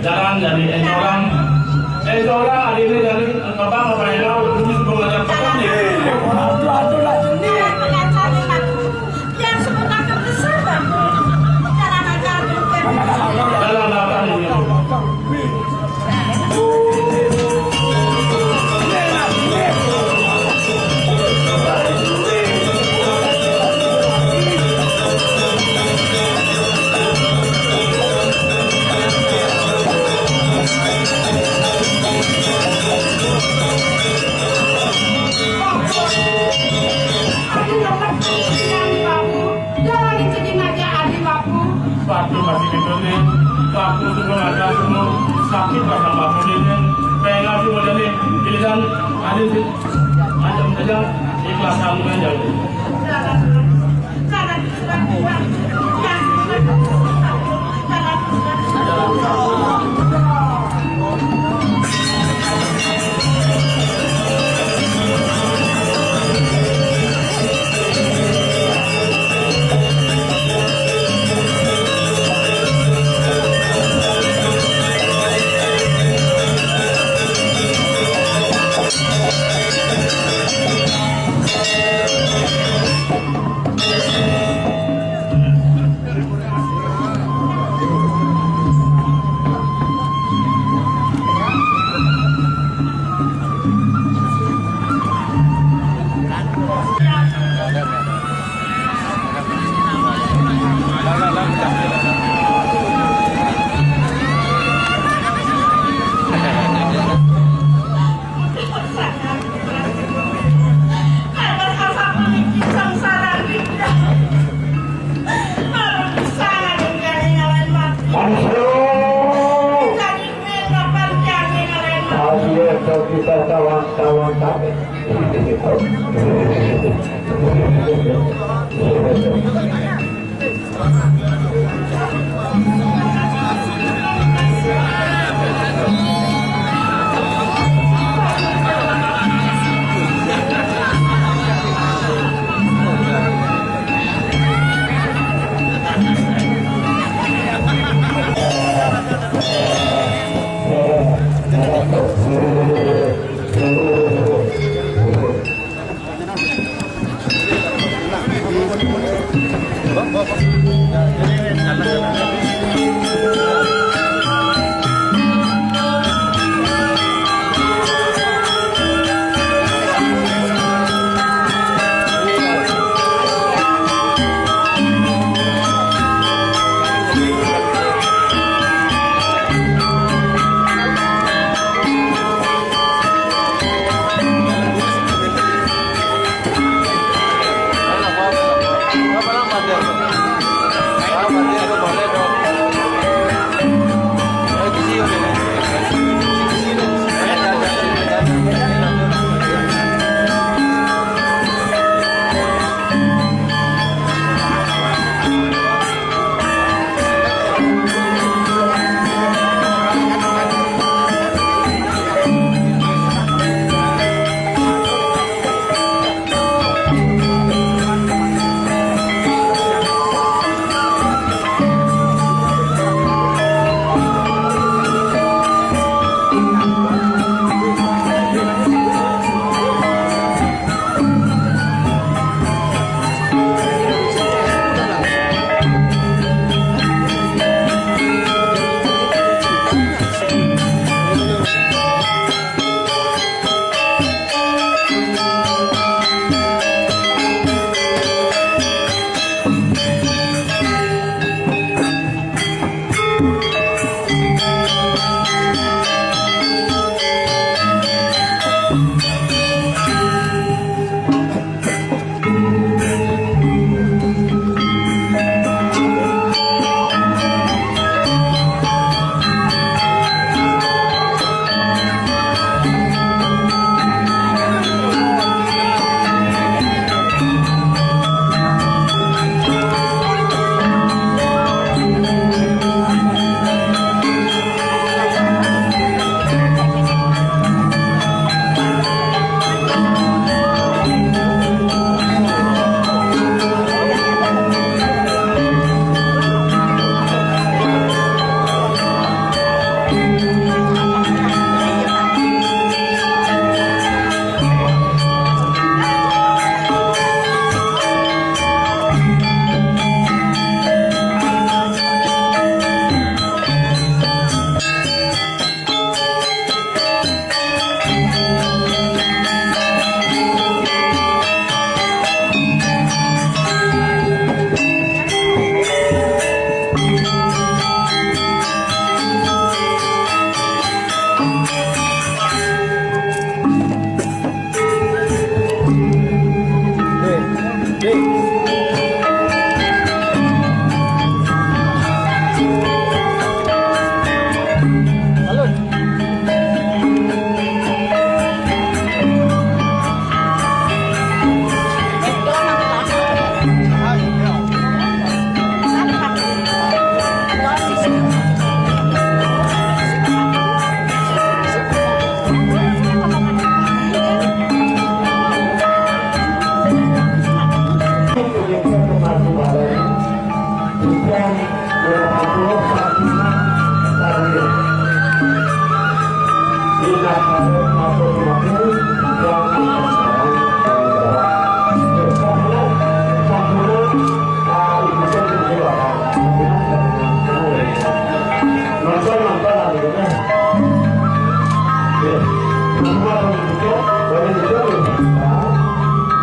jalan dari orang ada ini dari bapak ngapain dulu pengajar pokok nih. Aduh lah ini. Yang sebentar terbesar Jalan apa ini? Waktu masih dibeli, waktu sebelum ada semua sakit pada waktu ini, pengen sih modal ini, pilihan ada sih, macam saja ikhlas kamu aja. Kita kawan-kawan kami. Bapak. nonton lagi kan. Semua itu boleh dicoba.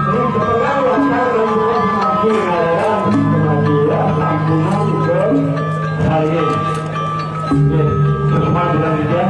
Ini kepengaruhan kalau mampu mengadakan kemandirian, mampu juga hari ini. Semua bilang juga.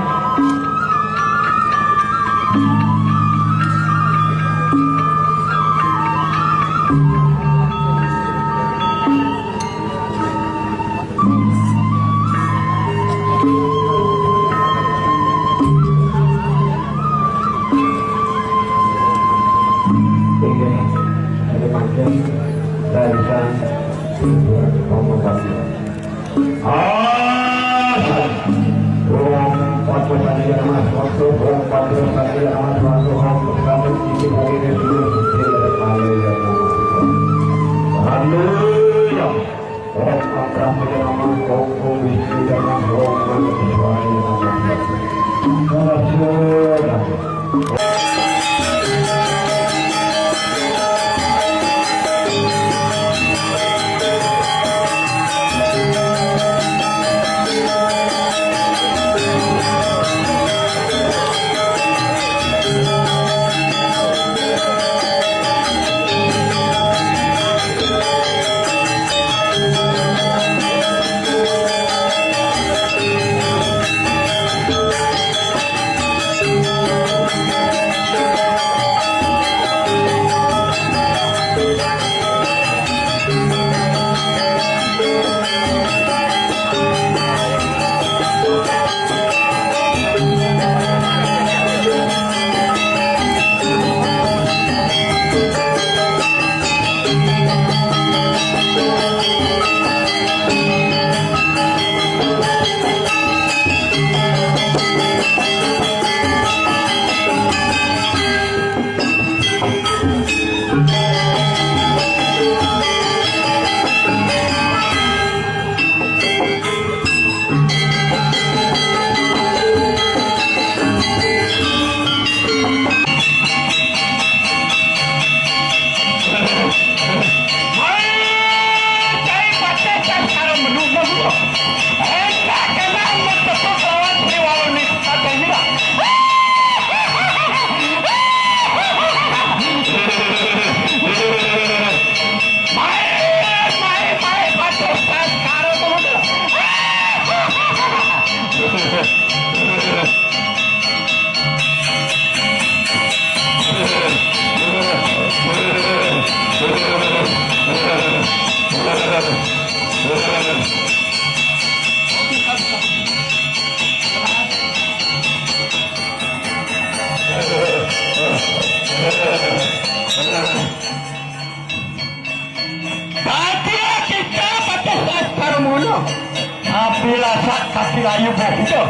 Apabila sak kaki layu itu,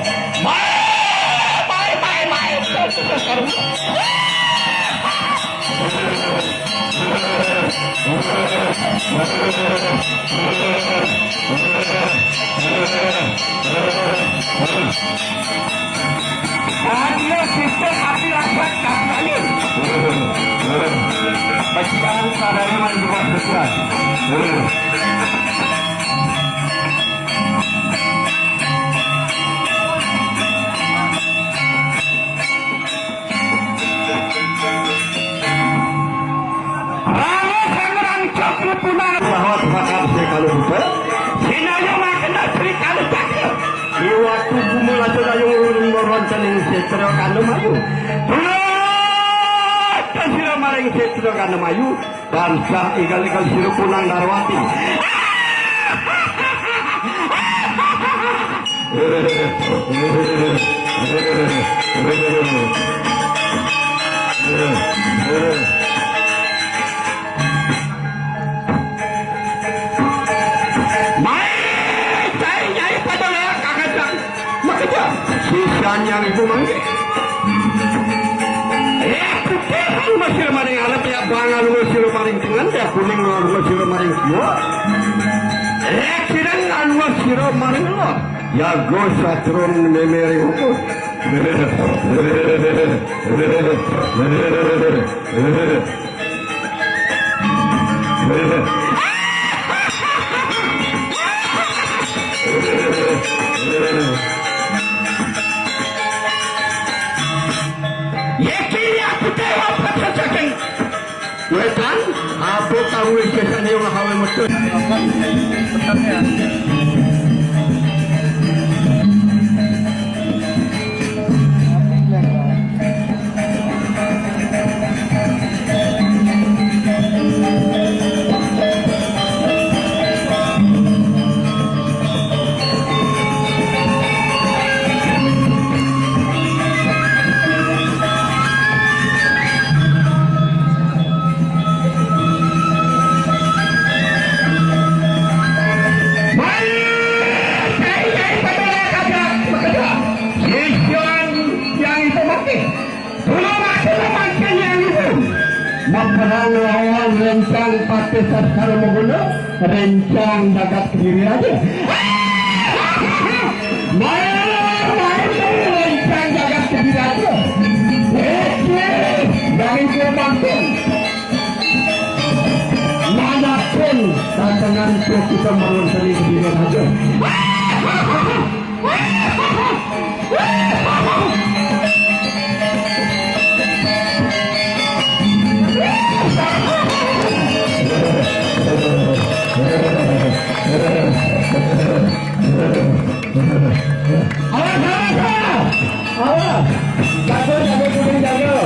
mai. Ada sistem api lasat kaki layu. Bacaan sadarnya membuat besar. Kalau buka, sinaya makan nasi kalau cakap. Di waktu bumula sudah yang meroncan yang setro kanu mayu. Tuh, sila maring setro kanu mayu. Bangsa igal-igal siru punang darwati. Sisanya ibu mangke. Putih masih maring alat ya bangal masih maring tengan ya kuning masih maring semua. Sidang anu masih maring lo. Ya go satron memeri hukum. Yakini aku tewa patasakan. Wetan, aku tahu kesan yang hawe mutu. Memperang lawan rencang pakai sasar mengguna rencang dagat kediri aja. Main rencang dagat kediri aja. Dari kemasin manapun tantangan itu kita bangun sendiri aja. Awas, jago kuning jago.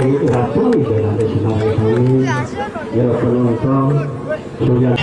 diratui dengan destinasi kami ya penonton sudah